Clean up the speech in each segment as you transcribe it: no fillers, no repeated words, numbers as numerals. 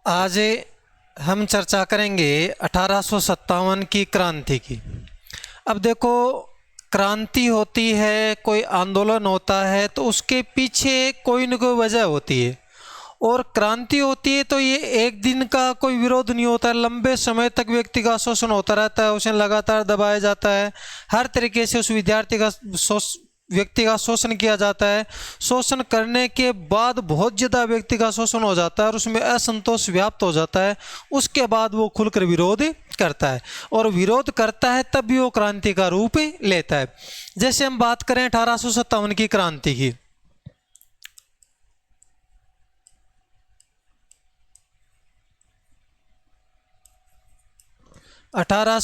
आज हम चर्चा करेंगे 1857 की क्रांति की। अब देखो, क्रांति होती है, कोई आंदोलन होता है तो उसके पीछे कोई न कोई वजह होती है। और क्रांति होती है तो ये एक दिन का कोई विरोध नहीं होता है, लंबे समय तक व्यक्ति का शोषण होता रहता है, उसे लगातार दबाया जाता है, हर तरीके से उस व्यक्ति का शोषण किया जाता है। शोषण करने के बाद बहुत ज़्यादा व्यक्ति का शोषण हो जाता है और उसमें असंतोष व्याप्त हो जाता है। उसके बाद वो खुलकर विरोध करता है, और विरोध करता है तब भी वो क्रांति का रूप लेता है। जैसे हम बात करें 1857 की क्रांति की, अठारह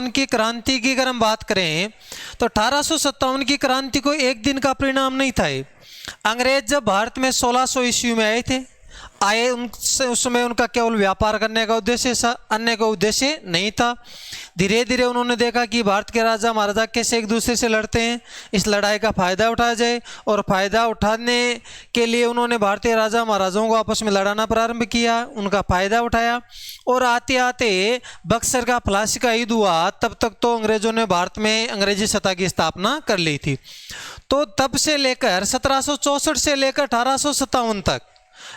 की क्रांति की अगर हम बात करें तो 1857 की क्रांति को एक दिन का परिणाम नहीं था। अंग्रेज जब भारत में 1600 ईस्वी में आए उस समय उनका केवल व्यापार करने का उद्देश्य था, अन्य कोई उद्देश्य नहीं था। धीरे धीरे उन्होंने देखा कि भारत के राजा महाराजा कैसे एक दूसरे से लड़ते हैं, इस लड़ाई का फ़ायदा उठाया जाए, और फ़ायदा उठाने के लिए उन्होंने भारतीय राजा महाराजाओं को आपस में लड़ाना प्रारंभ किया, उनका फ़ायदा उठाया। और आते आते बक्सर का प्लासी का युद्ध हुआ, तब तक तो अंग्रेज़ों ने भारत में अंग्रेजी सत्ता की स्थापना कर ली थी। तो तब से लेकर 1764 से लेकर 1857 तक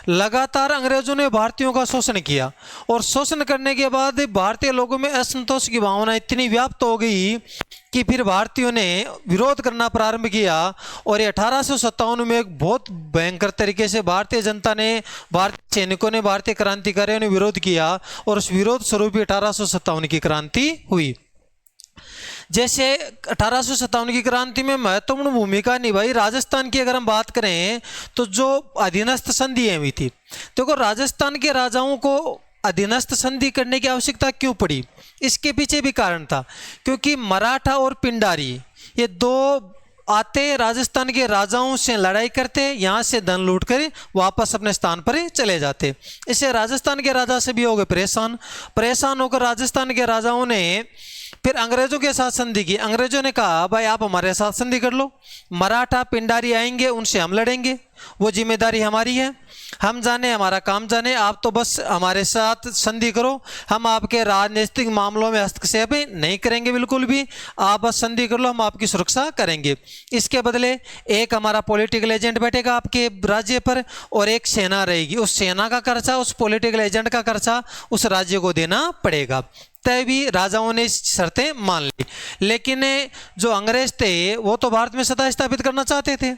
लगातार अंग्रेजों ने भारतीयों का शोषण किया, और शोषण करने के बाद भारतीय लोगों में असंतोष की भावना इतनी व्याप्त हो गई कि फिर भारतीयों ने विरोध करना प्रारंभ किया। और ये 1857 में एक बहुत भयंकर तरीके से भारतीय जनता ने, भारतीय सैनिकों ने, भारतीय क्रांतिकारियों ने विरोध किया, और उस विरोध स्वरूप 1857 की क्रांति हुई। जैसे 1857 की क्रांति में महत्वपूर्ण भूमिका निभाई राजस्थान की अगर हम बात करें तो जो अधीनस्थ संधि हुई थी। देखो, राजस्थान के राजाओं को अधीनस्थ संधि करने की आवश्यकता क्यों पड़ी, इसके पीछे भी कारण था। क्योंकि मराठा और पिंडारी ये दो आते राजस्थान के राजाओं से लड़ाई करते, यहाँ से धन लूट कर वापस अपने स्थान पर चले जाते। इससे राजस्थान के राजा से भी हो गए परेशान होकर राजस्थान के राजाओं ने फिर अंग्रेजों के साथ संधि की। अंग्रेजों ने कहा, भाई आप हमारे साथ संधि कर लो, मराठा पिंडारी आएंगे उनसे हम लड़ेंगे, वो जिम्मेदारी हमारी है, हम जाने हमारा काम जाने, आप तो बस हमारे साथ संधि करो, हम आपके राजनीतिक मामलों में हस्तक्षेप नहीं करेंगे बिल्कुल भी, आप बस संधि कर लो, हम आपकी सुरक्षा करेंगे। इसके बदले एक हमारा पॉलिटिकल एजेंट बैठेगा आपके राज्य पर, और एक सेना रहेगी, उस सेना का खर्चा, उस पॉलिटिकल एजेंट का खर्चा उस राज्य को देना पड़ेगा। तभी राजाओं ने शर्तें मान ली। लेकिन जो अंग्रेज थे वो तो भारत में सत्ता स्थापित करना चाहते थे,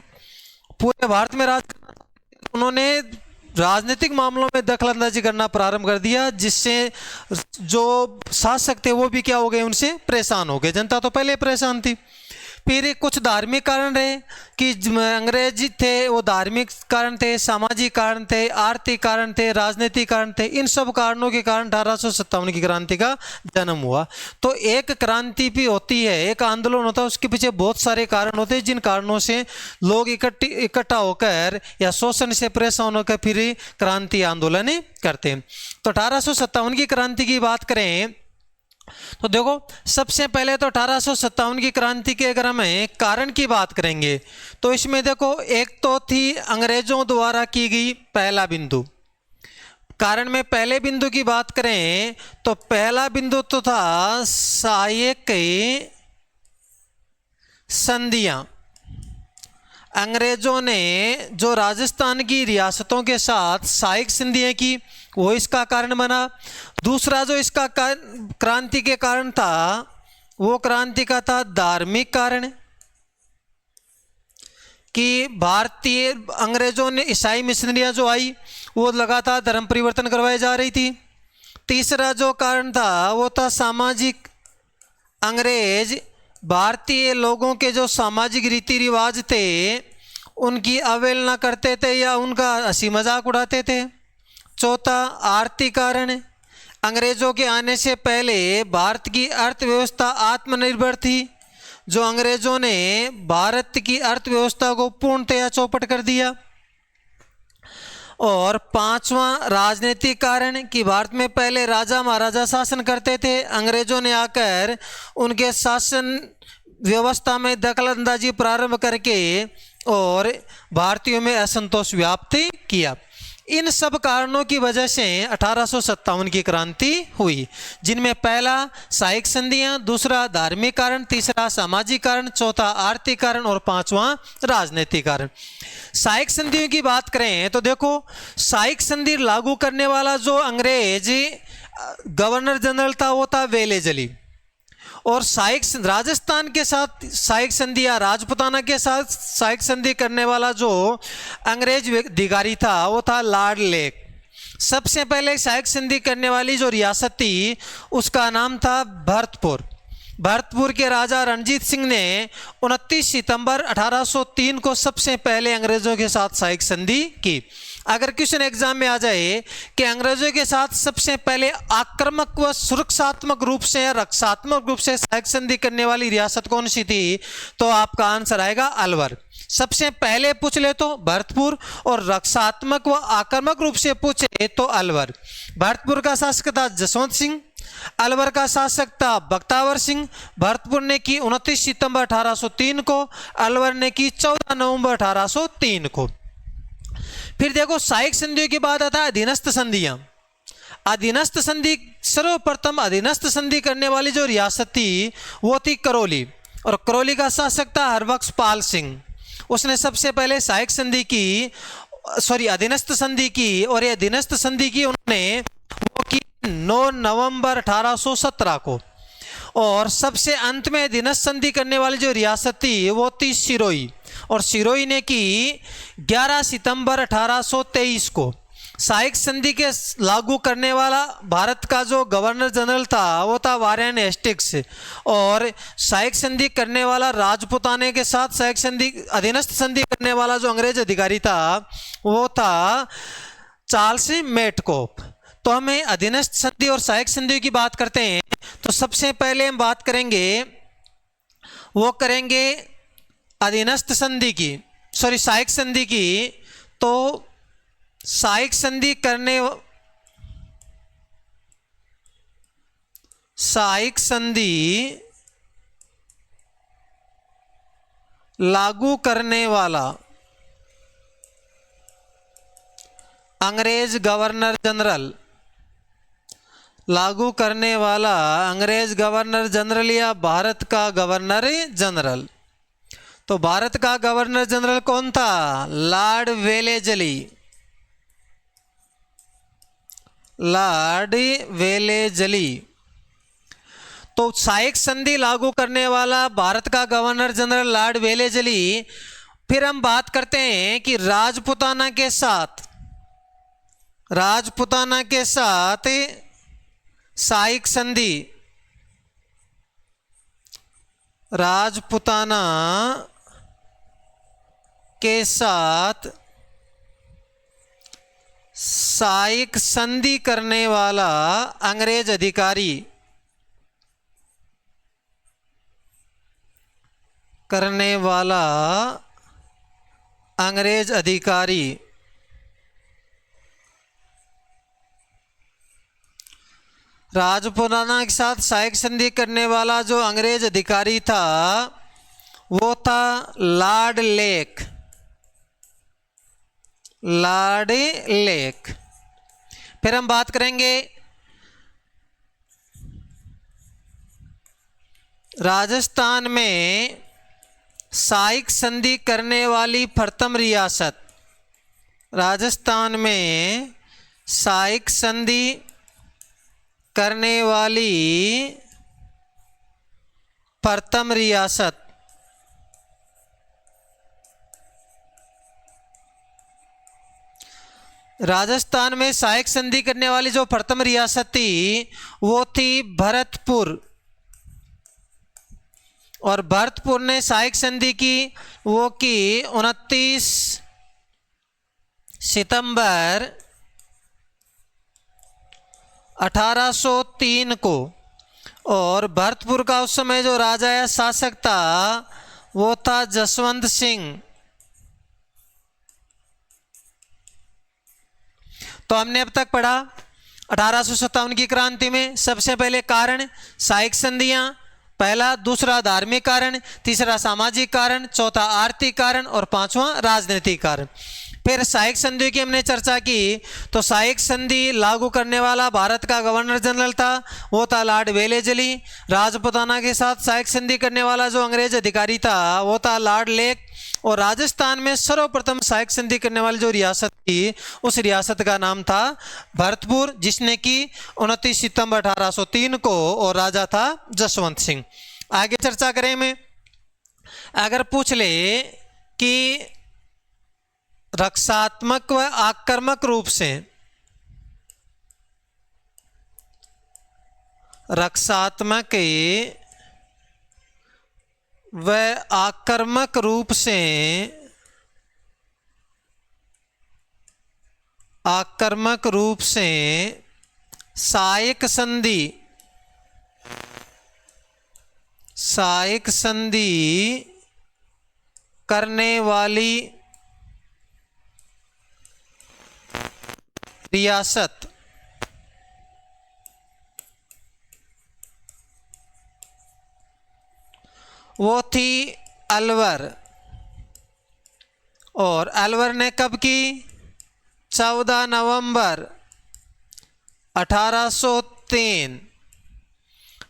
पूरे भारत में राज करना चाहते थे। उन्होंने राजनीतिक मामलों में दखलंदाजी करना प्रारंभ कर दिया, जिससे जो शासक थे वो भी क्या हो गए, उनसे परेशान हो गए। जनता तो पहले परेशान थी। फिर कुछ धार्मिक कारण रहे कि अंग्रेज थे, वो धार्मिक कारण थे, सामाजिक कारण थे, आर्थिक कारण थे, राजनीतिक कारण थे। इन सब कारणों के कारण 1857 की क्रांति का जन्म हुआ। तो एक क्रांति भी होती है, एक आंदोलन होता है, उसके पीछे बहुत सारे कारण होते हैं, जिन कारणों से लोग इकट्ठा होकर या शोषण से परेशान होकर फिर क्रांति आंदोलन करते हैं। तो 1857 की क्रांति की बात करें तो देखो, सबसे पहले तो 1857 की क्रांति के अगर हम कारण की बात करेंगे तो इसमें देखो, एक तो थी अंग्रेजों द्वारा की गई पहला बिंदु। कारण में पहले बिंदु की बात करें तो पहला बिंदु तो था सहायक संधियां। अंग्रेजों ने जो राजस्थान की रियासतों के साथ सहायक संधियां की, वो इसका कारण बना। दूसरा जो इसका क्रांति के कारण था, वो क्रांति का था धार्मिक कारण, कि भारतीय अंग्रेजों ने ईसाई मिशनरियां जो आई वो लगातार धर्म परिवर्तन करवाई जा रही थी। तीसरा जो कारण था वो था सामाजिक। अंग्रेज भारतीय लोगों के जो सामाजिक रीति रिवाज थे उनकी अवहेलना करते थे या उनका हंसी मजाक उड़ाते थे। चौथा आर्थिक कारण, अंग्रेजों के आने से पहले भारत की अर्थव्यवस्था आत्मनिर्भर थी, जो अंग्रेजों ने भारत की अर्थव्यवस्था को पूर्णतया चौपट कर दिया। और पांचवा राजनीतिक कारण, कि भारत में पहले राजा महाराजा शासन करते थे, अंग्रेजों ने आकर उनके शासन व्यवस्था में दखलंदाजी प्रारंभ करके और भारतीयों में असंतोष व्याप्त किया। इन सब कारणों की वजह से 1857 की क्रांति हुई, जिनमें पहला साइक संधियां, दूसरा धार्मिक कारण, तीसरा सामाजिक कारण, चौथा आर्थिक कारण और पांचवा राजनीतिक कारण। साइक संधियों की बात करें तो देखो, साइक संधि लागू करने वाला जो अंग्रेज गवर्नर जनरल था वो था वेलेजली, और साइक राजस्थान के साथ साइक संधि या राजपुताना के साथ साइक संधि करने वाला जो अंग्रेज अधिकारी था वो था लॉर्ड लेक। सबसे पहले साइक संधि करने वाली जो रियासत थी उसका नाम था भरतपुर। भरतपुर के राजा रणजीत सिंह ने 29 सितंबर 1803 को सबसे पहले अंग्रेजों के साथ साइक संधि की। अगर क्वेश्चन एग्जाम में आ जाए कि अंग्रेजों के साथ सबसे पहले आक्रामक व सुरक्षात्मक रूप से, रक्षात्मक रूप से साइक संधि करने वाली रियासत कौन सी थी, तो आपका आंसर आएगा अलवर। सबसे पहले पूछ ले तो भरतपुर, और रक्षात्मक व आक्रामक रूप से पूछे तो अलवर। भरतपुर का शासक था जसवंत सिंह, अलवर का शासक था बख्तावर सिंह। भरतपुर ने की 29 सितंबर 1803 को, अलवर ने की 14 नवंबर 1803 को। फिर देखो, साइक संधियों के बाद आता है अधीनस्थ संधियां। अधीनस्थ संधि, सर्वप्रथम अधीनस्थ संधि करने वाली जो रियासत थी वो थी करौली, और करौली का शासक था हरबख्श पाल सिंह। उसने सबसे पहले साइक संधि की, अधीनस्थ संधि की, और ये अधीनस्थ संधि की उन्होंने वो की 9 नवंबर 1817 को। और सबसे अंत में अधीनस्थ संधि करने वाली जो रियासत थी वो थी सिरोही, और सिरोही ने की 11 सितंबर 1823 को। साइक संधि के लागू करने वाला भारत का जो गवर्नर जनरल था वो था वारेन हेस्टिंग्स, और साइक संधि करने वाला राजपुताने के साथ साइक संधि अधीनस्थ संधि करने वाला जो अंग्रेज अधिकारी था वो था चार्ल्स मेटकॉफ। तो हमें अधीनस्थ संधि और साइक संधि की बात करते हैं तो सबसे पहले हम बात करेंगे, वो करेंगे अधीनस्थ संधि की, साइक संधि की। तो साइक संधि करने, साइक संधि लागू करने वाला अंग्रेज गवर्नर जनरल, लागू करने वाला अंग्रेज गवर्नर जनरल या भारत का गवर्नर जनरल। तो भारत का गवर्नर जनरल कौन था? Lord Wellesley. Lord Wellesley. तो साइक संधि लागू करने वाला भारत का गवर्नर जनरल लॉर्ड वेलेजली। फिर हम बात करते हैं कि राजपुताना के साथ, राजपुताना के साथ साइक संधि, राजपुताना के साथ साइक संधि करने वाला अंग्रेज अधिकारी, करने वाला अंग्रेज अधिकारी राजपुताना के साथ साइक संधि करने वाला जो अंग्रेज अधिकारी था वो था लॉर्ड लेक। Lord lake. फिर हम बात करेंगे राजस्थान में साइक संधि करने वाली प्रथम रियासत, राजस्थान में साइक संधि करने वाली प्रथम रियासत, राजस्थान में साइक संधि करने वाली जो प्रथम रियासत थी वो थी भरतपुर, और भरतपुर ने साइक संधि की वो की 29 सितंबर 1803 को। और भरतपुर का उस समय जो राजा या शासक था वो था जसवंत सिंह। तो हमने अब तक पढ़ा 1857 की क्रांति में सबसे पहले कारण साइक संधियां, पहला, दूसरा धार्मिक कारण, तीसरा सामाजिक कारण, चौथा आर्थिक कारण और पांचवा राजनीतिक कारण। फिर सहायक संधि की हमने चर्चा की, तो सहायक संधि लागू करने वाला भारत का गवर्नर जनरल था, वो था लॉर्ड वेलेजली। राजपुताना के साथ सहायक संधि करने वाला जो अंग्रेज अधिकारी था वो था लॉर्ड लेक। और राजस्थान में सर्वप्रथम सहायक संधि करने वाली जो रियासत थी उस रियासत का नाम था भरतपुर, जिसने की 29 सितंबर 1803 को, और राजा था जसवंत सिंह। आगे चर्चा करें में, अगर पूछ ले कि रक्षात्मक व आक्रामक रूप से, रक्षात्मक व आक्रामक रूप से, आक्रामक रूप से सहायक संधि, सहायक संधि करने वाली रियासत वो थी अलवर। और अलवर ने कब की? 14 नवंबर 1803।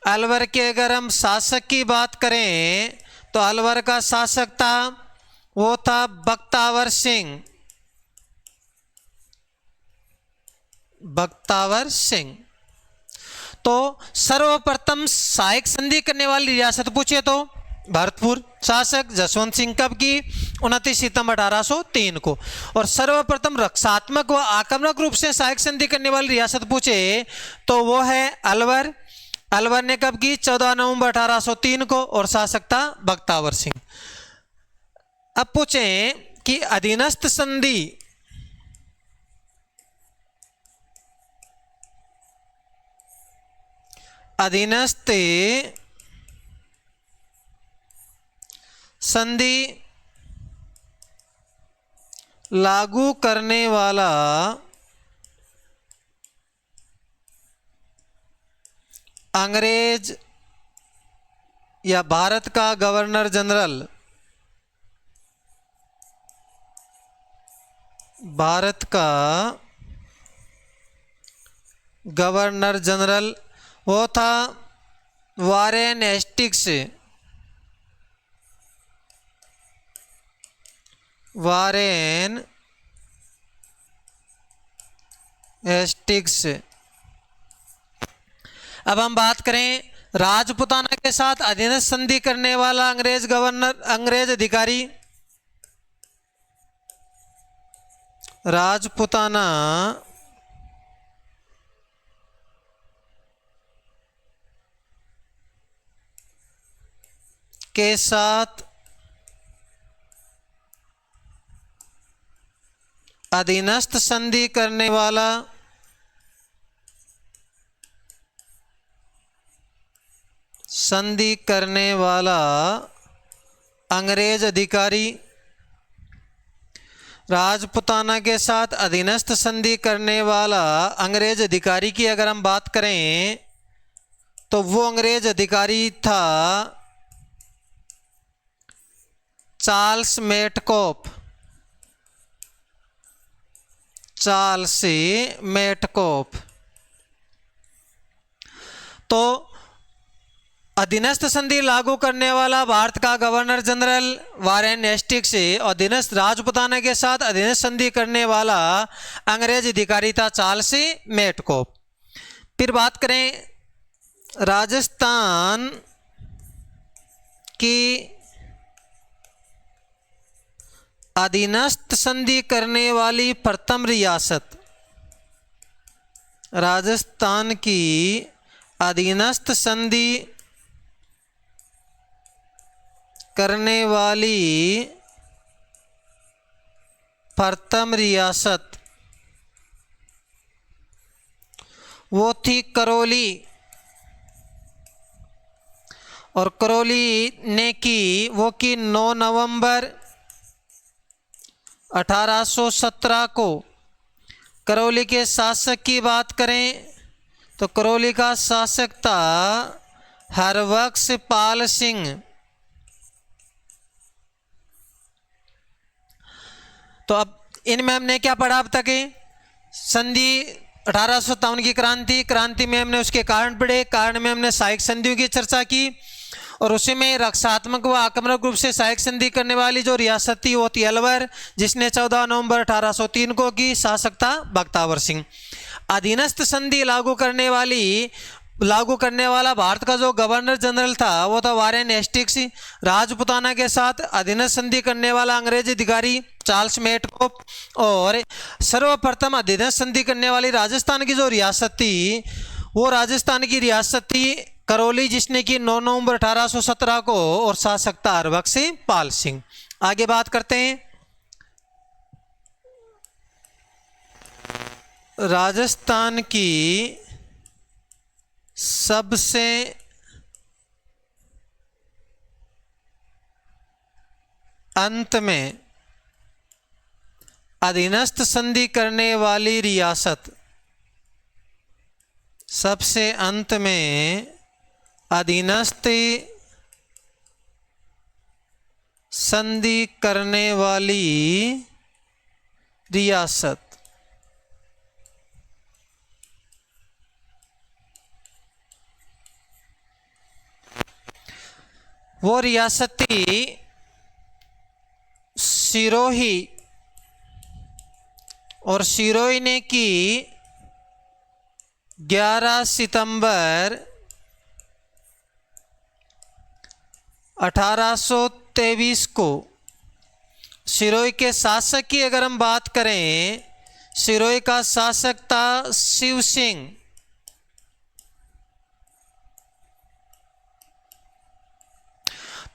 अलवर के अगर हम शासक की बात करें तो अलवर का शासक था, वो था बख्तावर सिंह, बख्तावर सिंह। तो सर्वप्रथम सहायक संधि करने वाली रियासत पूछे तो भरतपुर, शासक जसवंत सिंह, कब की? 29 सितंबर 1803 को। और सर्वप्रथम रक्षात्मक व आक्रामक रूप से सहायक संधि करने वाली रियासत पूछे तो वो है अलवर। अलवर ने कब की? 14 नवंबर 1803 को, और शासक था बख्तावर सिंह। अब पूछें कि अधीनस्थ संधि, अधीनस्थ संधि लागू करने वाला अंग्रेज या भारत का गवर्नर जनरल, भारत का गवर्नर जनरल वो था वारेन हेस्टिंग्स, वारेन हेस्टिंग्स। अब हम बात करें राजपुताना के साथ अधीनस्थ संधि करने वाला अंग्रेज गवर्नर, अंग्रेज अधिकारी, राजपुताना के साथ अधीनस्थ संधि करने वाला अंग्रेज अधिकारी, राजपुताना के साथ अधीनस्थ संधि करने वाला अंग्रेज अधिकारी की अगर हम बात करें तो वो अंग्रेज अधिकारी था चार्ल्स मेटकॉफ, चार्ल्स मेटकॉफ। तो अधीनस्थ संधि लागू करने वाला भारत का गवर्नर जनरल वारेन हेस्टिंग्स, और अधीनस्थ राजपुताना के साथ अधीनस्थ संधि करने वाला अंग्रेज अधिकारी था चार्ल्स मेटकॉफ। फिर बात करें राजस्थान की अधीनस्थ संधि करने वाली प्रथम रियासत, राजस्थान की अधीनस्थ संधि करने वाली प्रथम रियासत वो थी करौली। और करौली ने की 9 नवंबर 1817 को। करौली के शासक की बात करें तो करौली का शासक था हरबख्श पाल सिंह। तो अब इनमें हमने क्या पढ़ा अब तक? संधि 1857 की क्रांति में हमने उसके कारण पढ़े, कारण में हमने सहायक संधियों की चर्चा की, और उसी में रक्षात्मक व आक्रमक रूप से सहायक संधि करने वाली जो रियासत थी वो थी अलवर, जिसने 14 नवंबर 1803 को की, शासक था बख्तावर सिंह। अधीनस्थ संधि लागू करने वाला भारत का जो गवर्नर जनरल था वो था वारेन हेस्टिंग्स। राजपुताना के साथ अधीनस्थ संधि करने वाला अंग्रेजी अधिकारी चार्ल्स मेटकोप, और सर्वप्रथम अधीनस्थ संधि करने वाली राजस्थान की जो रियासत थी वो राजस्थान की रियासत थी करौली, जिसने की 9 नवंबर 1817 को, और शासक था हरबख्श पाल सिंह। आगे बात करते हैं। राजस्थान की सबसे अंत में अधीनस्थ संधि करने वाली रियासत, सबसे अंत में अधीनस्थ संधि करने वाली रियासत, वो रियासत थी सिरोही, और सिरोही ने की 11 सितंबर 1823 को। सिरोही के शासक की अगर हम बात करें, सिरोही का शासक था शिव सिंह।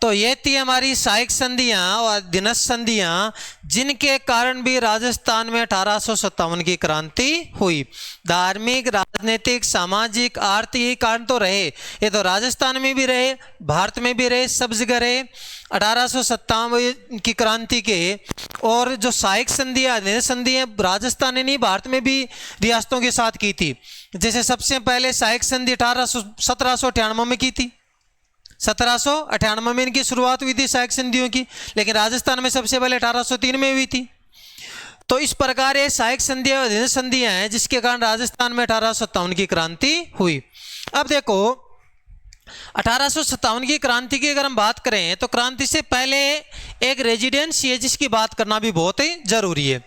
तो ये थी हमारी सहायक संधियां और अधीनस्थ संधियां, जिनके कारण भी राजस्थान में 1857 की क्रांति हुई। धार्मिक, राजनीतिक, सामाजिक, आर्थिक कारण तो रहे, ये तो राजस्थान में भी रहे, भारत में भी रहे, सब जगह रहे 1857 की क्रांति के। और जो सहायक संधियां, अधीनस्थ संधियां राजस्थान ने नहीं, भारत में भी रियासतों के साथ की थी। जैसे सबसे पहले सहायक संधि 1798 में की थी, 1798 में इनकी शुरुआत हुई थी सहायक संधियों की, लेकिन राजस्थान में सबसे पहले 1803 में हुई थी। तो इस प्रकार ये सहायक संधियां और अधीनस्थ संधियां हैं, जिसके कारण राजस्थान में 1857 की क्रांति हुई। अब देखो 1857 की क्रांति की अगर हम बात करें तो क्रांति से पहले एक रेजिडेंसी है जिसकी बात करना भी बहुत ही जरूरी है,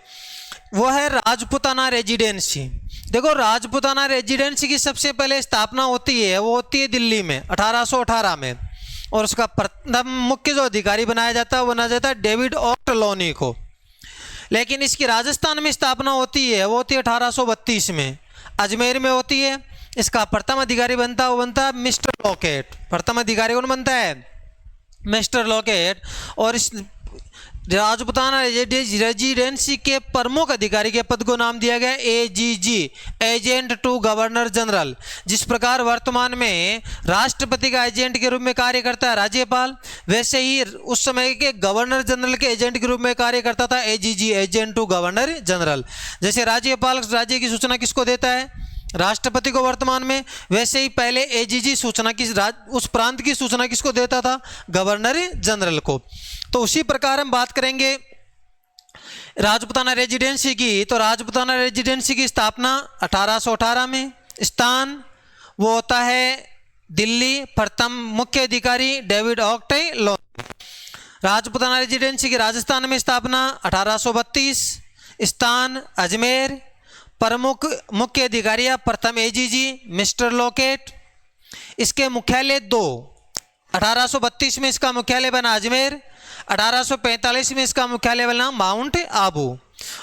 वो है राजपुताना रेजिडेंसी। देखो राजपुताना रेजिडेंसी की सबसे पहले स्थापना होती है, वो होती है दिल्ली में 1818 में, और उसका प्रथम मुख्य जो अधिकारी बनाया जाता है वो बनाया जाता है डेविड ऑक्टलोनी को। लेकिन इसकी राजस्थान में स्थापना होती है, वो होती है 1832 में, अजमेर में होती है। इसका प्रथम अधिकारी बनता है, वो बनता है मिस्टर लॉकेट। प्रथम अधिकारी कौन बनता है? Mister locket. और इस राजपुताना रेजिडेंसी के प्रमुख अधिकारी के पद को नाम दिया गया AGG, agent to governor general. जिस प्रकार वर्तमान में राष्ट्रपति का एजेंट के रूप में कार्य करता है राज्यपाल, वैसे ही उस समय के गवर्नर जनरल के एजेंट के रूप में कार्य करता था AGG, agent to governor general. जैसे राज्यपाल राज्य की सूचना किसको देता है? राष्ट्रपति को वर्तमान में, वैसे ही पहले एजीजी सूचना की उस प्रांत की सूचना किसको देता था? गवर्नर जनरल को। तो उसी प्रकार हम बात करेंगे राजपुताना रेजिडेंसी की। तो राजपुताना रेजिडेंसी की स्थापना 1818 में, स्थान वो होता है दिल्ली, प्रथम मुख्य अधिकारी डेविड ऑक्टलोनी। राजपुताना रेजिडेंसी की राजस्थान में स्थापना 1832, स्थान अजमेर, प्रमुख मुख्य अधिकारी प्रथम एजीजी मिस्टर लॉकेट। इसके मुख्यालय 2, 1832 में इसका मुख्यालय बना अजमेर, 1845 में इसका मुख्यालय बना माउंट आबू,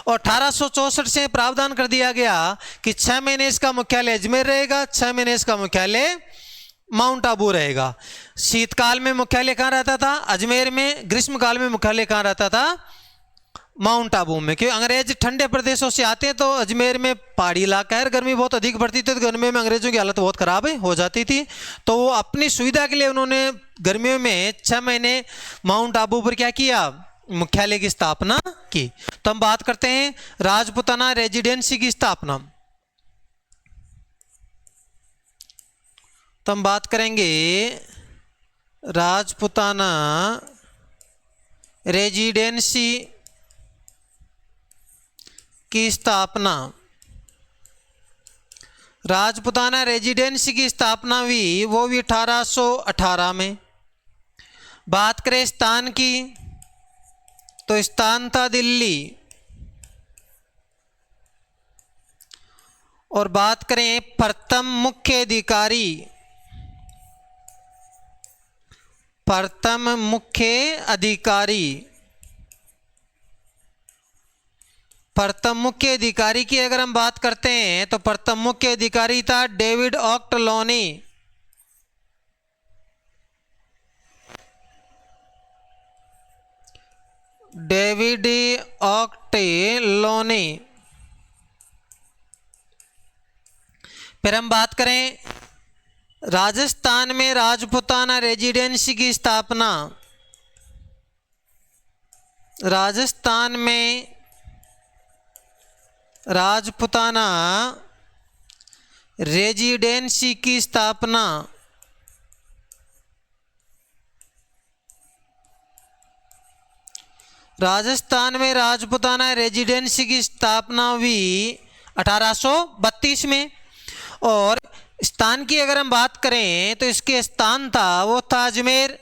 और 1864 से प्रावधान कर दिया गया कि 6 महीने इसका मुख्यालय अजमेर रहेगा, 6 महीने इसका मुख्यालय माउंट आबू रहेगा। शीतकाल में मुख्यालय कहाँ रहता था? अजमेर में। ग्रीष्मकाल में मुख्यालय कहाँ रहता था? माउंट आबू में। क्योंकि अंग्रेज ठंडे प्रदेशों से आते हैं, तो अजमेर में पहाड़ी इलाका है, गर्मी बहुत अधिक पड़ती थी, तो गर्मी में अंग्रेजों की हालत बहुत खराब हो जाती थी। तो वो अपनी सुविधा के लिए उन्होंने गर्मियों में 6 महीने माउंट आबू पर क्या किया? मुख्यालय की स्थापना की। तो हम बात करते हैं राजपुताना रेजिडेंसी की स्थापना। तो हम बात करेंगे राजपुताना रेजिडेंसी की स्थापना। राजपुताना रेजिडेंसी की स्थापना हुई वो भी 1818 में। बात करें स्थान की तो स्थान था दिल्ली। और बात करें प्रथम मुख्य अधिकारी, प्रथम मुख्य अधिकारी, प्रथम मुख्य अधिकारी की अगर हम बात करते हैं तो प्रथम मुख्य अधिकारी था डेविड ऑक्टलोनी। डेविड ऑक्टलोनी। फिर हम बात करें राजस्थान में राजपुताना रेजिडेंसी की स्थापना। राजस्थान में राजपुताना रेजिडेंसी की स्थापना। राजस्थान में राजपुताना रेजिडेंसी की स्थापना हुई 1832 में। और स्थान की अगर हम बात करें तो इसके स्थान था वो था अजमेर।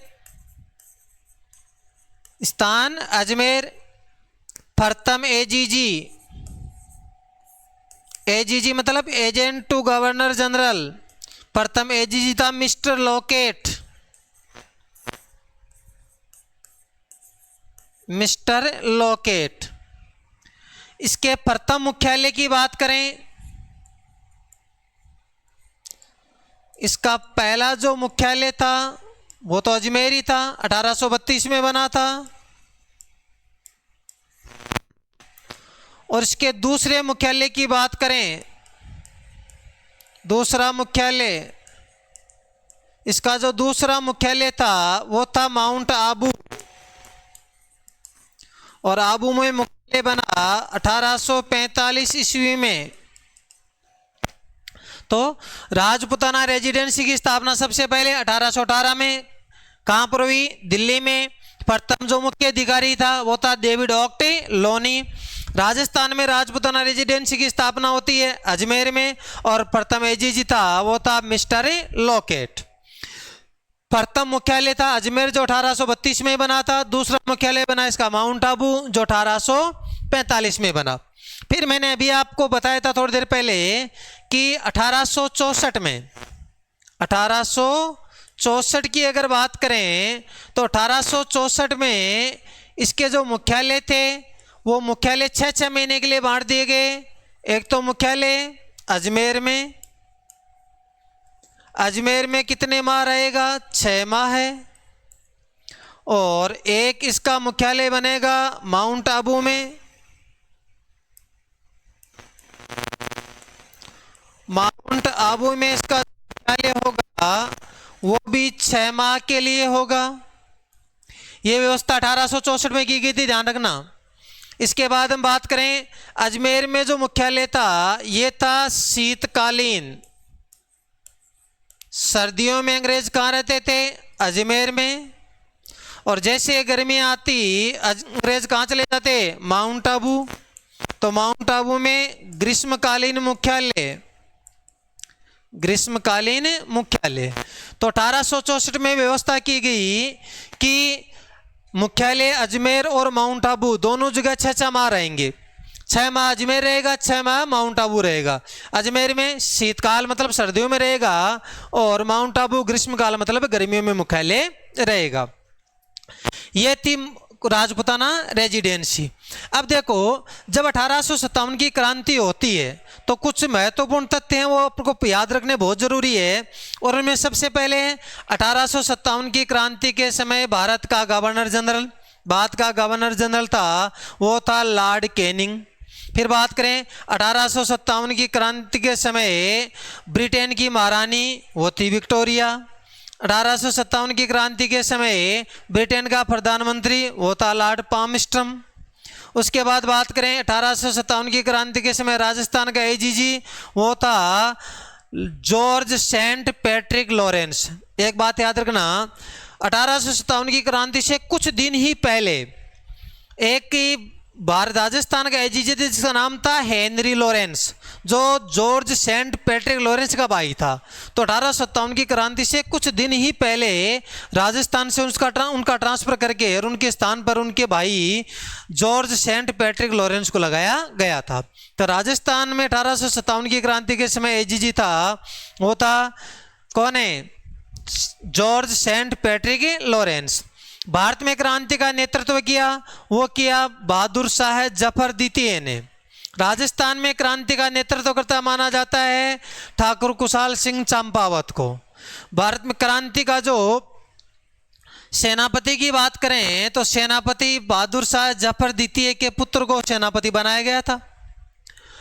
स्थान अजमेर। प्रथम एजीजी, एजीजी मतलब एजेंट टू गवर्नर जनरल। प्रथम एजीजी था मिस्टर लॉकेट, मिस्टर लॉकेट। इसके प्रथम मुख्यालय की बात करें, इसका पहला जो मुख्यालय था वो तो अजमेर ही था, 1832 में बना था। और इसके दूसरे मुख्यालय की बात करें, दूसरा मुख्यालय, इसका जो दूसरा मुख्यालय था वो था माउंट आबू। और आबू में मुख्यालय बना 1845 ईस्वी में। तो राजपुताना रेजिडेंसी की स्थापना सबसे पहले 1818 में कहाँ पर हुई? दिल्ली में। प्रथम जो मुख्य अधिकारी था वो था डेविड ऑक्टलोनी। राजस्थान में राजपुताना रेजिडेंसी की स्थापना होती है अजमेर में। और प्रथम एजीजी था वो था मिस्टर लॉकेट। प्रथम मुख्यालय था अजमेर जो 1832 में बना था। दूसरा मुख्यालय बना इसका माउंट आबू जो 1845 में बना। फिर मैंने अभी आपको बताया था थोड़ी देर पहले कि 1864 में, 1864 की अगर बात करें तो 1864 में इसके जो मुख्यालय थे वो मुख्यालय 6 महीने के लिए बांट दिए गए। एक तो मुख्यालय अजमेर में, अजमेर में कितने माह रहेगा? 6 माह है। और एक इसका मुख्यालय बनेगा माउंट आबू में। माउंट आबू में इसका मुख्यालय होगा वो भी 6 माह के लिए होगा। ये व्यवस्था 1864 में की गई थी, ध्यान रखना। इसके बाद हम बात करें अजमेर में जो मुख्यालय था ये था शीतकालीन। सर्दियों में अंग्रेज कहाँ रहते थे? अजमेर में। और जैसे गर्मी आती अंग्रेज कहाँ चले जाते? माउंट आबू। तो माउंट आबू में ग्रीष्मकालीन मुख्यालय, ग्रीष्मकालीन मुख्यालय। तो 1864 में व्यवस्था की गई कि मुख्यालय अजमेर और माउंट आबू दोनों जगह 6 माह रहेंगे। 6 माह अजमेर रहेगा, 6 माह माउंट आबू रहेगा। अजमेर में शीतकाल मतलब सर्दियों में रहेगा और माउंट आबू ग्रीष्मकाल मतलब गर्मियों में मुख्यालय रहेगा। यह थी राजपुताना रेजिडेंसी। अब देखो जब 1857 की क्रांति होती है तो कुछ महत्वपूर्ण तथ्य हैं वो आपको याद रखने बहुत जरूरी है। और उनमें सबसे पहले 1857 की क्रांति के समय भारत का गवर्नर जनरल, भारत का गवर्नर जनरल था वो था लॉर्ड कैनिंग। फिर बात करें 1857 की क्रांति के समय ब्रिटेन की महारानी वो थी विक्टोरिया। 1857 की क्रांति के समय ब्रिटेन का प्रधानमंत्री वो था लॉर्ड पामस्ट्रम। उसके बाद बात करें 1857 की क्रांति के समय राजस्थान का एजीजी वो था जॉर्ज सेंट पैट्रिक लॉरेंस। एक बात याद रखना, 1857 की क्रांति से कुछ दिन ही पहले एक की भारत राजस्थान का एजीजे जिसका नाम था हेनरी लॉरेंस, जो जॉर्ज सेंट पैट्रिक लॉरेंस का भाई था। तो 1857 की क्रांति से कुछ दिन ही पहले राजस्थान से उनका ट्रांसफर करके और उनके स्थान पर उनके भाई जॉर्ज सेंट पैट्रिक लॉरेंस को लगाया गया था। तो राजस्थान में 1857 की क्रांति के समय एजीजी था, वो था कौन है? George Saint Patrick Lawrence. भारत में क्रांति का नेतृत्व किया, वो किया बहादुर शाह जफर द्वितीय ने। राजस्थान में क्रांति का नेतृत्व करता माना जाता है ठाकुर कुशाल सिंह चंपावत को। भारत में क्रांति का जो सेनापति की बात करें तो सेनापति बहादुर शाह जफर द्वितीय के पुत्र को सेनापति बनाया गया था,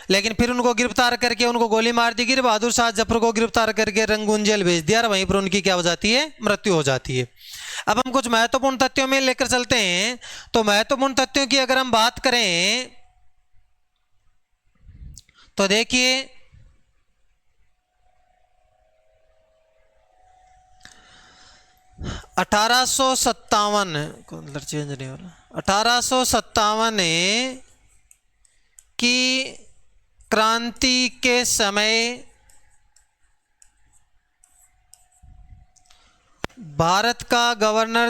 लेकिन फिर उनको गिरफ्तार करके उनको गोली मार दी गई। बहादुर शाह जफर को गिरफ्तार करके रंगून जेल भेज दिया और वहीं पर उनकी क्या हो जाती है? मृत्यु हो जाती है। अब हम कुछ महत्वपूर्ण तथ्यों में लेकर चलते हैं। तो महत्वपूर्ण तथ्यों की अगर हम बात करें तो देखिए, 1857 की क्रांति के समय भारत का गवर्नर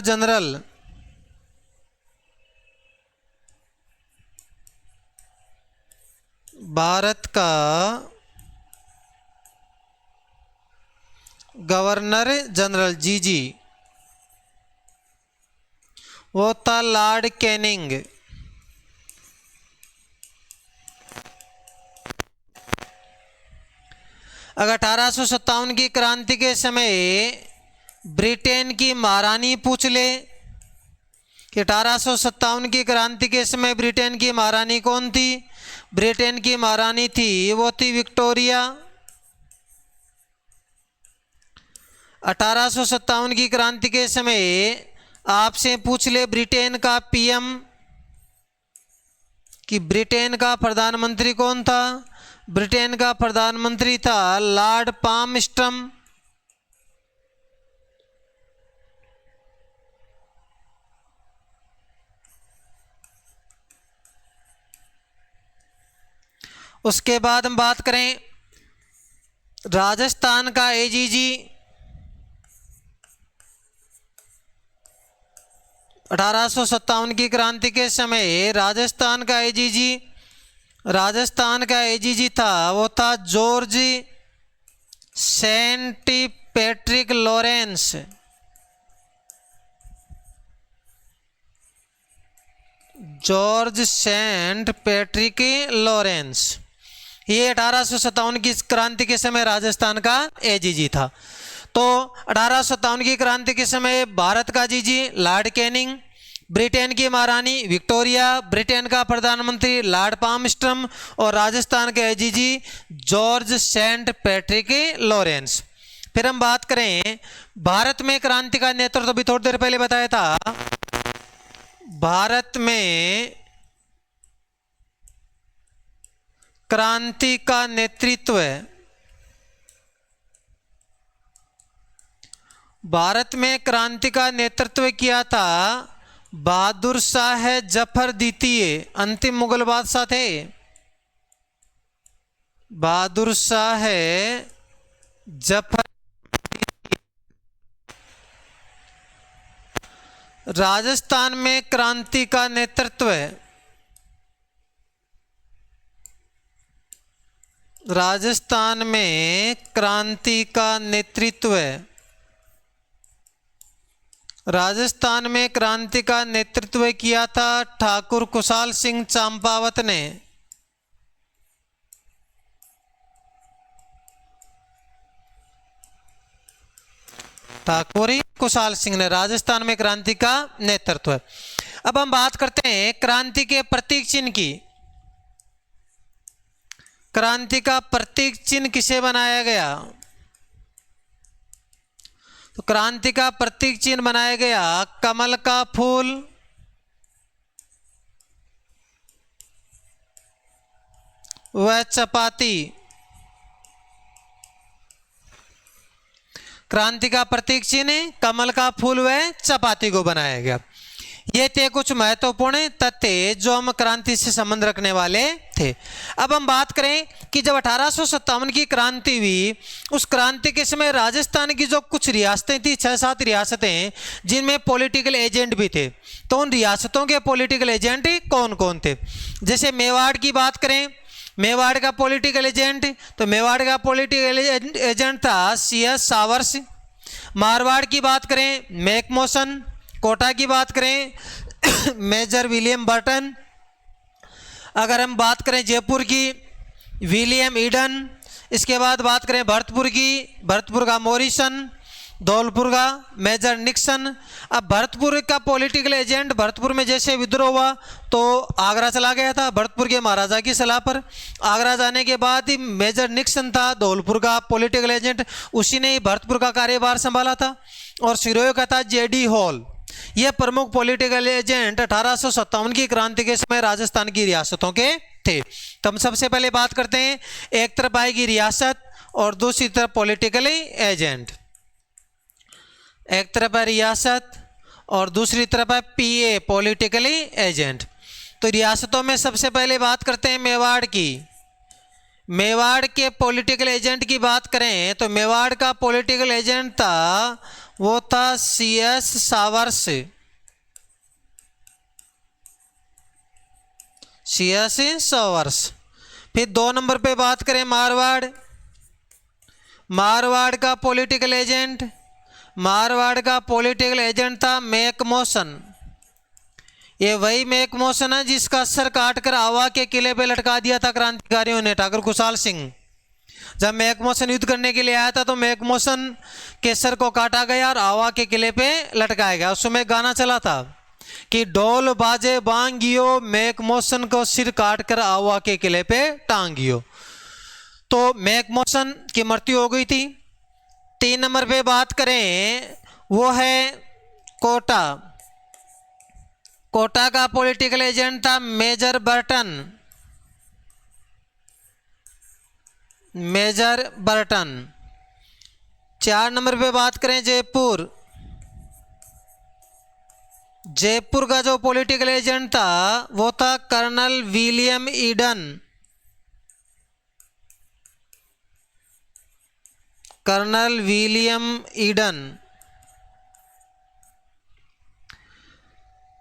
जनरल जीजी वो था लॉर्ड कैनिंग। अगर 1857 की क्रांति के समय ब्रिटेन की महारानी पूछ ले कि 1857 की क्रांति के समय ब्रिटेन की महारानी कौन थी? ब्रिटेन की महारानी थी, वो थी विक्टोरिया। 1857 की क्रांति के समय आपसे पूछ ले ब्रिटेन का पीएम कि ब्रिटेन का प्रधानमंत्री कौन था? ब्रिटेन का प्रधानमंत्री था लॉर्ड पामस्ट्रम। उसके बाद हम बात करें राजस्थान का एजीजी 1857 की क्रांति के समय राजस्थान का एजीजी था, वो था George Saint Patrick Lawrence. George Saint Patrick Lawrence ये 1857 की क्रांति के समय राजस्थान का एजीजी था। तो 1857 की क्रांति के समय भारत का जीजी लॉर्ड कैनिंग, ब्रिटेन की महारानी विक्टोरिया, ब्रिटेन का प्रधानमंत्री लॉर्ड पामस्ट्रम और राजस्थान के AGG George Saint Patrick Lawrence. फिर हम बात करें भारत में क्रांति का नेतृत्व, अभी थोड़ी देर पहले बताया था, भारत में क्रांति का नेतृत्व किया था बहादुर शाह जफर द्वितीय, अंतिम मुगल बादशाह थे बहादुर शाह जफर। राजस्थान में क्रांति का नेतृत्व किया था ठाकुर कुशाल सिंह चंपावत ने। ठाकुर कुशाल सिंह ने राजस्थान में क्रांति का नेतृत्व। अब हम बात करते हैं क्रांति के प्रतीक चिन्ह की। क्रांति का प्रतीक चिन्ह किसे बनाया गया? तो क्रांति का प्रतीक चिन्ह बनाया गया कमल का फूल, व चपाती। क्रांति का प्रतीक चिन्ह कमल का फूल व चपाती को बनाया गया। ये थे कुछ महत्वपूर्ण तथ्य जो हम क्रांति से संबंध रखने वाले थे। अब हम बात करें कि जब 1857 की क्रांति हुई, उस क्रांति के समय राजस्थान की जो कुछ रियासतें थी, 6-7 रियासतें जिनमें पॉलिटिकल एजेंट भी थे, तो उन रियासतों के पॉलिटिकल एजेंट कौन कौन थे। जैसे मेवाड़ की बात करें, मेवाड़ का पॉलिटिकल एजेंट, तो मेवाड़ का पॉलिटिकल एजेंट था CS सावर्स। मारवाड़ की बात करें मैकमोसन। कोटा की बात करें मेजर विलियम बर्टन। अगर हम बात करें जयपुर की, विलियम ईडन। इसके बाद बात करें भरतपुर की, भरतपुर का मॉरिसन। धौलपुर का मेजर निक्सन। अब भरतपुर का पॉलिटिकल एजेंट, भरतपुर में जैसे विद्रोह हुआ तो आगरा चला गया था भरतपुर के महाराजा की सलाह पर। आगरा जाने के बाद ही मेजर निक्सन था धौलपुर का पॉलिटिकल एजेंट, उसी ने ही भरतपुर का कार्यभार संभाला था। और सिरोही का था JD हॉल। ये प्रमुख पॉलिटिकल एजेंट 1857 की क्रांति के समय राजस्थान की रियासतों के थे। तो हम सबसे पहले बात करते हैं, एक तरफ आएगी रियासत और दूसरी तरफ पॉलिटिकल एजेंट। एक तरफ है रियासत और दूसरी तरफ है PA पॉलिटिकल एजेंट। तो रियासतों में सबसे पहले बात करते हैं मेवाड़ की। मेवाड़ के पॉलिटिकल एजेंट की बात करें तो मेवाड़ का पॉलिटिकल एजेंट था, वो था CS सावर्स। CS showers. फिर 2 नंबर पे बात करें मारवाड़। मारवाड़ का पॉलिटिकल एजेंट, मारवाड़ का पॉलिटिकल एजेंट था मैकमोसन। ये वही मैकमोसन है जिसका सर काटकर आवा के किले पे लटका दिया था क्रांतिकारियों ने, ठाकुर खुशहाल सिंह। जब मैकमोसन युद्ध करने के लिए आया था तो मैकमोसन के सर को काटा गया और आवा के किले पे लटकाया गया। उस समय गाना चला था कि ढोल बाजे बांगियो, मैकमोसन को सिर काटकर आवा के किले पे टांगियो। तो मैकमोसन की मृत्यु हो गई थी। 3 नंबर पे बात करें वो है कोटा। कोटा का पॉलिटिकल एजेंट था major Burton. Major Burton. 4 number पे बात करें जयपुर। जयपुर का जो पॉलिटिकल एजेंट था वो था colonel William Eden. Colonel William Eden.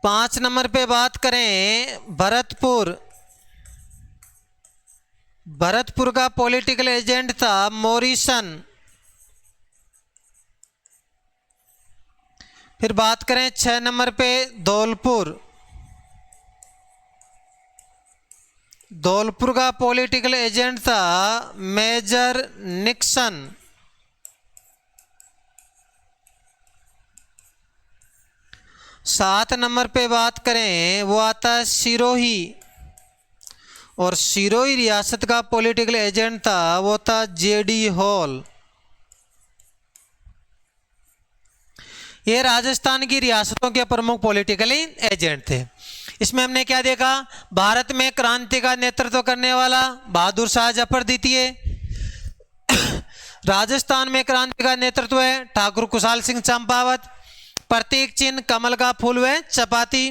5 number पे बात करें भरतपुर। भरतपुर का पॉलिटिकल एजेंट था मॉरिसन। फिर बात करें 6 नंबर पे धौलपुर। धौलपुर का पॉलिटिकल एजेंट था मेजर निक्सन। 7 नंबर पे बात करें वो आता है सिरोही। और सिरोही रियासत का पॉलिटिकल एजेंट था वो था JD हॉल। ये राजस्थान की रियासतों के प्रमुख पॉलिटिकल एजेंट थे। इसमें हमने क्या देखा, भारत में क्रांति का नेतृत्व करने वाला बहादुर शाह जफर द्वितीय। राजस्थान में क्रांति का नेतृत्व है ठाकुर खुशहाल सिंह चंपावत। प्रतीक चिन्ह कमल का फूल व चपाती।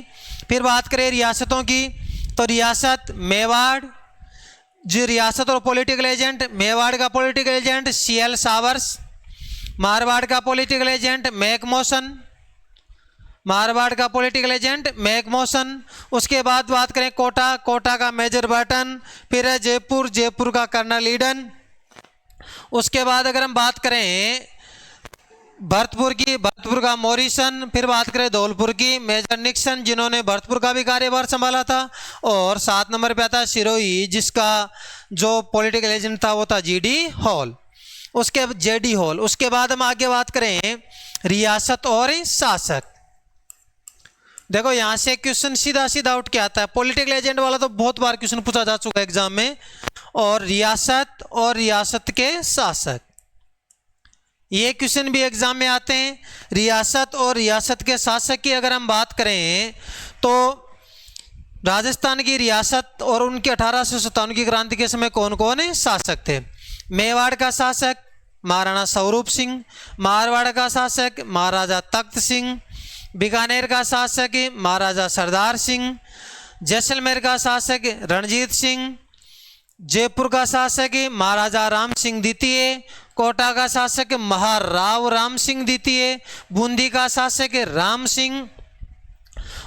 फिर बात करें रियासतों की तो रियासत मेवाड़, जो रियासत और पॉलिटिकल एजेंट, मेवाड़ का political agent CL showers. Marwar का पॉलिटिकल एजेंट मैकमोसन। मारवाड़ का पॉलिटिकल एजेंट मैकमोसन। उसके बाद बात करें कोटा, कोटा का मेजर बर्टन। फिर है जयपुर, जयपुर का कर्नल ईडन। उसके बाद अगर हम बात करें भरतपुर की, भरतपुर का मॉरिसन। फिर बात करें धौलपुर की मेजर निक्सन, जिन्होंने भरतपुर का भी कार्यभार संभाला था। और 7 नंबर पे आता है सिरोही, जिसका जो पॉलिटिकल एजेंट था वो था JD हॉल। उसके JD हॉल। उसके बाद हम आगे बात करें रियासत और शासक। देखो यहां से क्वेश्चन सीधा सीधा उठ के आता है। पॉलिटिकल एजेंट वाला तो बहुत बार क्वेश्चन पूछा जा चुका है एग्जाम में। और रियासत और रियासत के शासक, ये क्वेश्चन भी एग्जाम में आते हैं। रियासत और रियासत के शासक की अगर हम बात करें तो राजस्थान की रियासत और उनके 1857 की क्रांति के समय कौन कौन शासक थे। मेवाड़ का शासक महाराणा स्वरूप सिंह। मारवाड़ का शासक महाराजा तख्त सिंह। बीकानेर का शासक महाराजा सरदार सिंह। जैसलमेर का शासक रणजीत सिंह। जयपुर का शासक महाराजा राम सिंह द्वितीय। कोटा का शासक महाराव राम सिंह द्वितीय। बूंदी का शासक राम सिंह।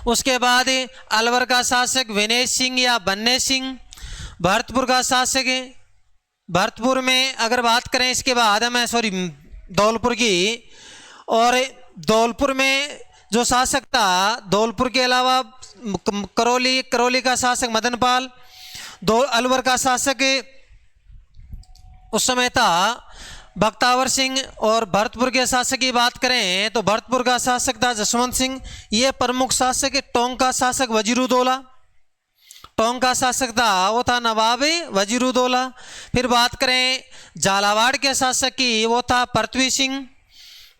उसके बाद अलवर का शासक विनय सिंह या बन्ने सिंह। भरतपुर का शासक, भरतपुर में अगर बात करें इसके बाद मैं धौलपुर की, और धौलपुर में जो शासक था, धौलपुर के अलावा करौली का शासक मदनपाल। अलवर का शासक उस समय था बख्तावर सिंह। और भरतपुर के शासक की बात करें तो भरतपुर का शासक था जसवंत सिंह। ये प्रमुख शासक। टोंक का शासक वजीरुद्दौला। टोंक का शासक था वो था नवाब वजीरुद्दौला। फिर बात करें झालावाड़ के शासक की, वो था पृथ्वी सिंह।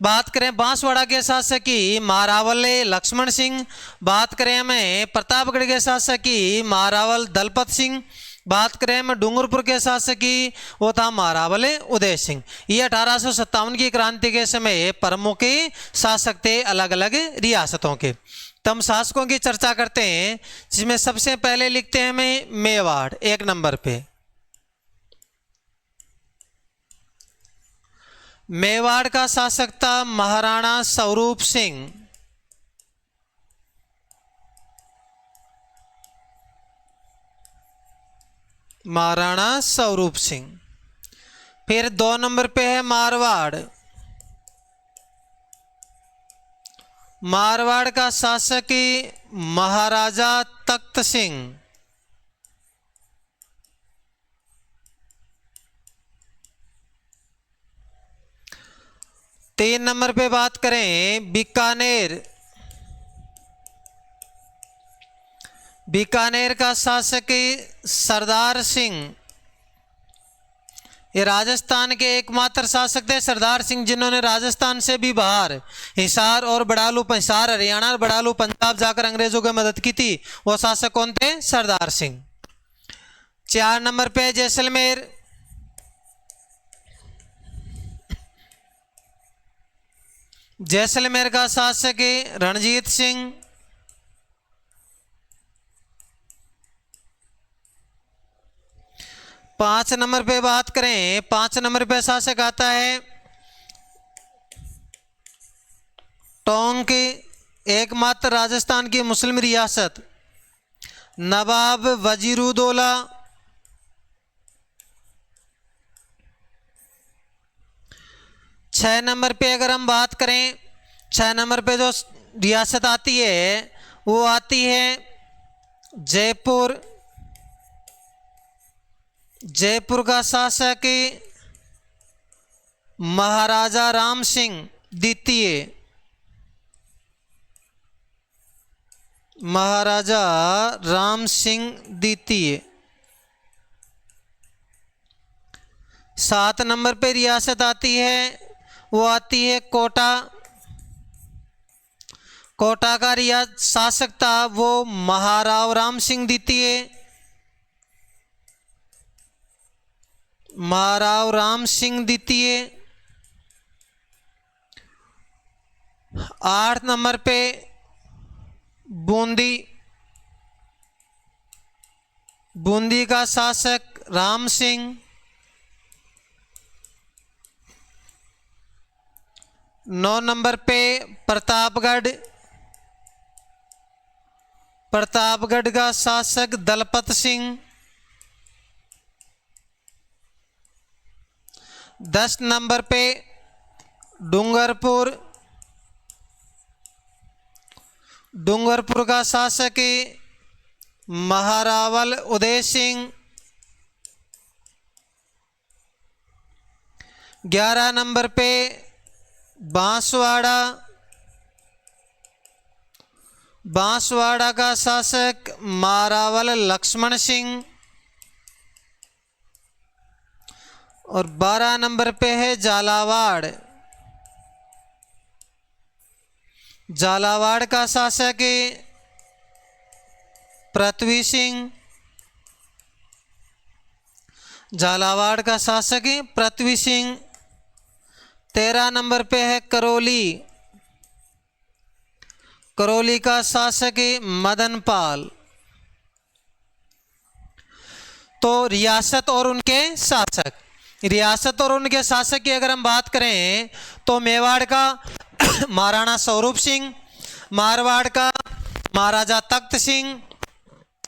बात करें बांसवाड़ा के शासक की, महारावल लक्ष्मण सिंह। बात करें हमें प्रतापगढ़ के शासक की, महारावल दलपत सिंह। बात करें हम डूंगरपुर के शासक की, वो था महारावल उदय सिंह। ये 1857 की क्रांति के समय प्रमुख शासक थे अलग अलग रियासतों के। तम शासकों की चर्चा करते हैं, जिसमें सबसे पहले लिखते हैं हमें मेवाड़ 1 नंबर पे। मेवाड़ का शासक था महाराणा स्वरूप सिंह। महाराणा स्वरूप सिंह। फिर 2 नंबर पे है मारवाड़। मारवाड़ का शासक महाराजा तख्त सिंह। तीन नंबर पे बात करें बीकानेर। बीकानेर का शासक सरदार सिंह। ये राजस्थान के एकमात्र शासक थे सरदार सिंह, जिन्होंने राजस्थान से भी बाहर हिसार और बड़ालू, हिसार हरियाणा और बड़ालू पंजाब जाकर अंग्रेजों की मदद की थी। वो शासक कौन थे? सरदार सिंह। 4 नंबर पे जैसलमेर। जैसलमेर का शासक रणजीत सिंह। 5 नंबर पे बात करें, 5 नंबर पे शासक आता है टोंक, एकमात्र राजस्थान की मुस्लिम रियासत, नवाब वजीरुद्दौला। 6 नंबर पे अगर हम बात करें, 6 नंबर पे जो रियासत आती है वो आती है जयपुर। जयपुर का शासक महाराजा राम सिंह द्वितीय। महाराजा राम सिंह द्वितीय। 7 नंबर पे रियासत आती है, वो आती है कोटा। कोटा का शासक था वो महाराव राम सिंह द्वितीय। महाराव राम सिंह द्वितीय। 8 नंबर पे बूंदी। बूंदी का शासक राम सिंह। 9 नंबर पे प्रतापगढ़। प्रतापगढ़ का शासक दलपत सिंह। 10 नंबर पे डूंगरपुर। डूंगरपुर का शासक महारावल उदय सिंह। 11 नंबर पे बांसवाड़ा। बांसवाड़ा का शासक महारावल लक्ष्मण सिंह। और 12 नंबर पे है झालावाड़। झालावाड़ का शासक पृथ्वी सिंह। झालावाड़ का शासक पृथ्वी सिंह। 13 नंबर पे है करौली। करौली का शासक मदन पाल। तो रियासत और उनके शासक, रियासत और उनके शासक की अगर हम बात करें तो मेवाड़ का महाराणा स्वरूप सिंह, मारवाड़ का महाराजा तख्त सिंह,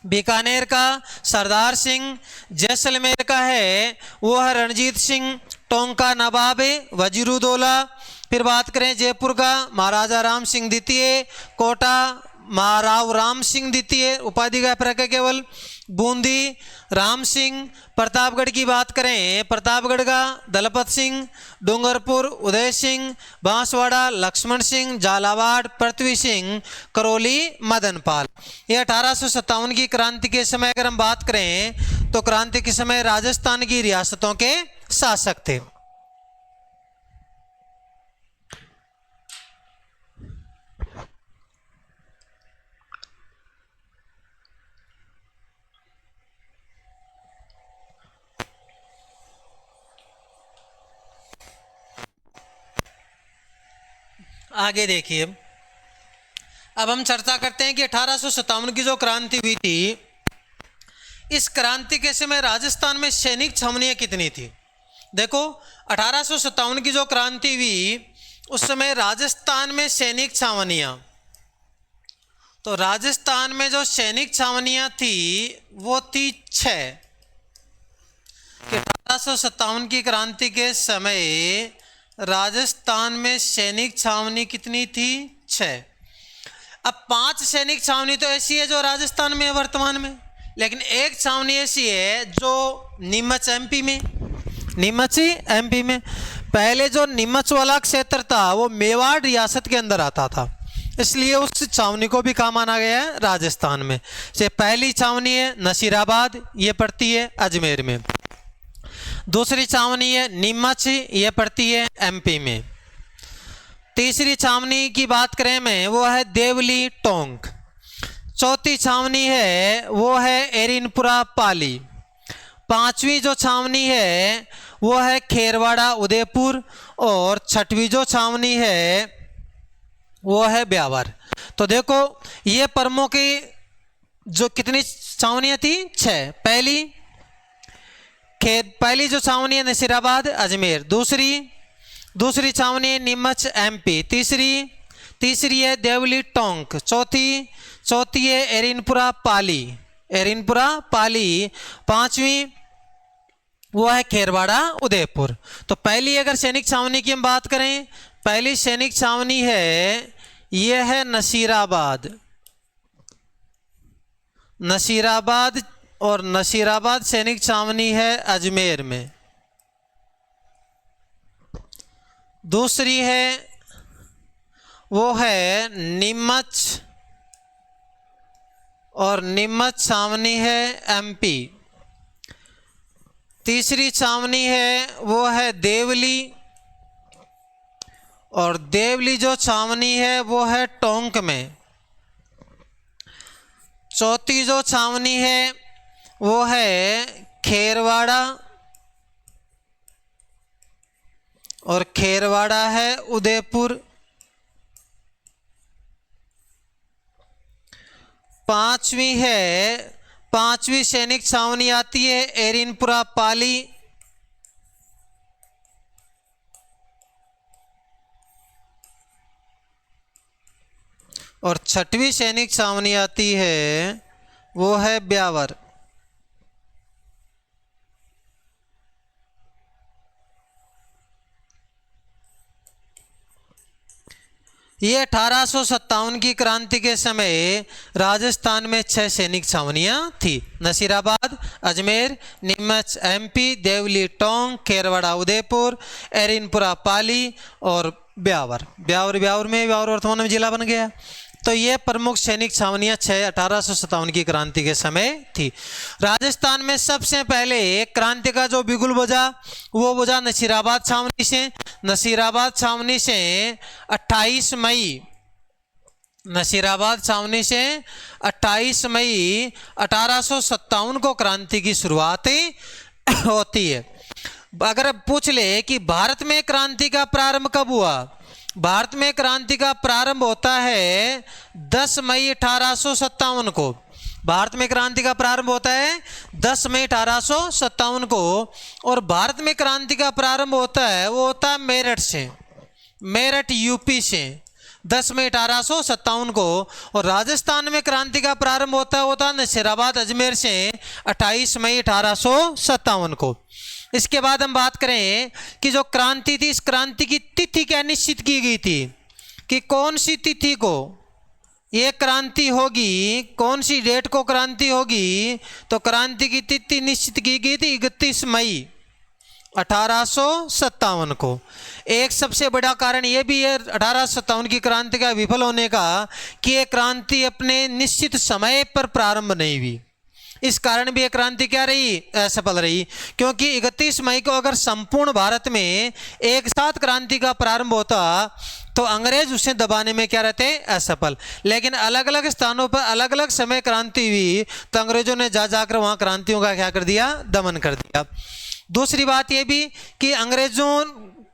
बीकानेर का सरदार सिंह, जैसलमेर का है वो है रणजीत सिंह, टोंक का नवाब वजीरुद्दौला। फिर बात करें जयपुर का महाराजा राम सिंह द्वितीय, कोटा महाराव राम सिंह द्वितीय, उपाधि का फर्क है केवल। बूंदी राम सिंह। प्रतापगढ़ की बात करें प्रतापगढ़ का दलपत सिंह, डूंगरपुर उदय सिंह, बांसवाड़ा लक्ष्मण सिंह, झालावाड़ पृथ्वी सिंह, करौली मदन पाल। ये 1857 की क्रांति के समय अगर हम बात करें तो क्रांति के समय राजस्थान की रियासतों के शासक थे। आगे देखिए, अब हम चर्चा करते हैं कि 1857 की जो क्रांति हुई थी, इस क्रांति के समय राजस्थान में सैनिक छावनियां कितनी थी। देखो 1857 की जो क्रांति हुई उस समय राजस्थान में सैनिक छावनियां, तो राजस्थान में जो सैनिक छावनियां थी वो थी 6। 1857 की क्रांति के समय राजस्थान में सैनिक छावनी कितनी थी? 6। अब 5 सैनिक छावनी तो ऐसी है जो राजस्थान में है वर्तमान में, लेकिन एक छावनी ऐसी है जो नीमच एमपी में, नीमच एमपी में। पहले जो नीमच वाला क्षेत्र था वो मेवाड़ रियासत के अंदर आता था, इसलिए उस छावनी को भी कहाँ माना गया है? राजस्थान में। से पहली छावनी है नसीराबाद, ये पड़ती है अजमेर में। दूसरी छावनी है नीमच, ये पड़ती है एमपी में। तीसरी छावनी की बात करें मैं वो है देवली टोंक। चौथी छावनी है वो है एरिनपुरा पाली। 5वीं जो छावनी है वो है खेरवाड़ा उदयपुर, और 6वीं जो छावनी है वो है ब्यावर। तो देखो ये प्रमुख जो कितनी छावनियाँ थी? 6। पहली जो छावनी है नसीराबाद अजमेर, दूसरी छावनी है नीमच एमपी, तीसरी है देवली टोंक, चौथी है एरिनपुरा पाली, 5वीं वो है खेरवाड़ा उदयपुर। तो पहली अगर सैनिक छावनी की हम बात करें, पहली सैनिक छावनी है ये है नसीराबाद, और नसीराबाद सैनिक छावनी है अजमेर में। दूसरी है वो है नीमच, और नीमच छावनी है एमपी। तीसरी छावनी है वो है देवली, और देवली जो छावनी है वो है टोंक में। चौथी जो छावनी है वो है खेरवाड़ा, और खेरवाड़ा है उदयपुर। 5वीं सैनिक छावनी आती है एरिनपुरा पाली, और 6वीं सैनिक छावनी आती है वो है ब्यावर। ये 1857 की क्रांति के समय राजस्थान में 6 सैनिक छावनियां थी। नसीराबाद अजमेर, नीमच एमपी, देवली टोंक, खेरवाड़ा उदयपुर, एरिनपुरा पाली और ब्यावर में वर्तमान में जिला बन गया। तो ये प्रमुख सैनिक छावनियां 1857 की क्रांति के समय थी। राजस्थान में सबसे पहले क्रांति का जो बिगुल बजा वो बजा नसीराबाद छावनी से। नसीराबाद छावनी से 28 मई 1857 को क्रांति की शुरुआत होती है। अगर अब पूछ ले कि भारत में क्रांति का प्रारंभ कब हुआ, भारत में क्रांति का प्रारंभ होता है 10 मई 1857 को। भारत में क्रांति का प्रारंभ होता है 10 मई 1857 को। और भारत में क्रांति का प्रारंभ होता है, वो होता है मेरठ से, मेरठ यूपी से 10 मई 1857 को। और राजस्थान में क्रांति का प्रारंभ होता है नसीराबाद अजमेर से 28 मई 1857 को। इसके बाद हम बात करें कि जो क्रांति थी, इस क्रांति की तिथि क्या निश्चित की गई थी कि कौन सी तिथि को ये क्रांति होगी, कौन सी डेट को क्रांति होगी। तो क्रांति की तिथि निश्चित की गई थी 31 मई 1857 को। एक सबसे बड़ा कारण ये भी है 1857 की क्रांति का विफल होने का कि ये क्रांति अपने निश्चित समय पर प्रारंभ नहीं हुई। इस कारण भी ये क्रांति क्या रही, असफल रही। क्योंकि 31 मई को अगर संपूर्ण भारत में एक साथ क्रांति का प्रारंभ होता तो अंग्रेज उसे दबाने में क्या रहते, असफल। लेकिन अलग अलग स्थानों पर अलग अलग समय क्रांति हुई तो अंग्रेजों ने जाकर वहाँ क्रांतियों का क्या कर दिया, दमन कर दिया। दूसरी बात ये भी कि अंग्रेजों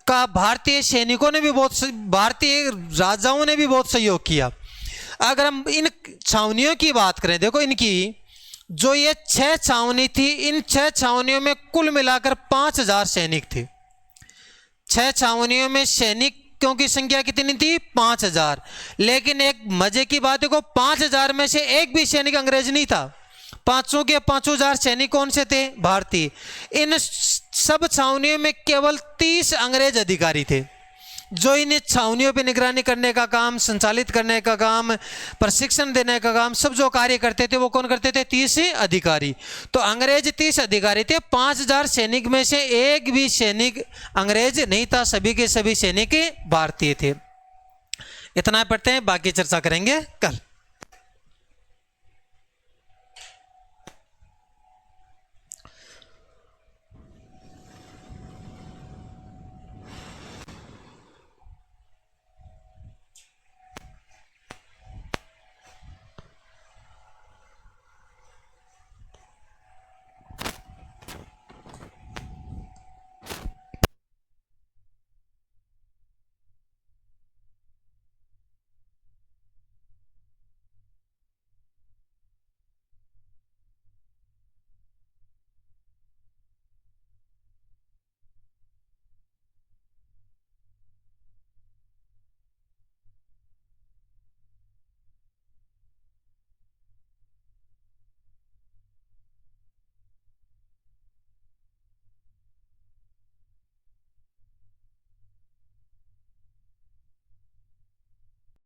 का भारतीय सैनिकों ने भी बहुत, भारतीय राजाओं ने भी बहुत सहयोग किया। अगर हम इन छावनियों की बात करें, देखो इनकी जो ये 6 छावनी थी, इन 6 छावनियों में कुल मिलाकर 5000 सैनिक थे। 6 छावनियों में सैनिकों की संख्या कितनी थी, 5000। लेकिन एक मजे की बात है को 5000 में से एक भी सैनिक अंग्रेज नहीं था। पांचों के 5000 सैनिक कौन से थे, भारतीय। इन सब छावनियों में केवल 30 अंग्रेज अधिकारी थे जो इन छावनियों पर निगरानी करने का काम, संचालित करने का काम, प्रशिक्षण देने का काम, सब जो कार्य करते थे वो कौन करते थे, 30 अधिकारी। तो अंग्रेज 30 अधिकारी थे, 5000 सैनिक में से एक भी सैनिक अंग्रेज नहीं था, सभी के सभी सैनिक भारतीय थे। इतना पढ़ते हैं, बाकी चर्चा करेंगे कल।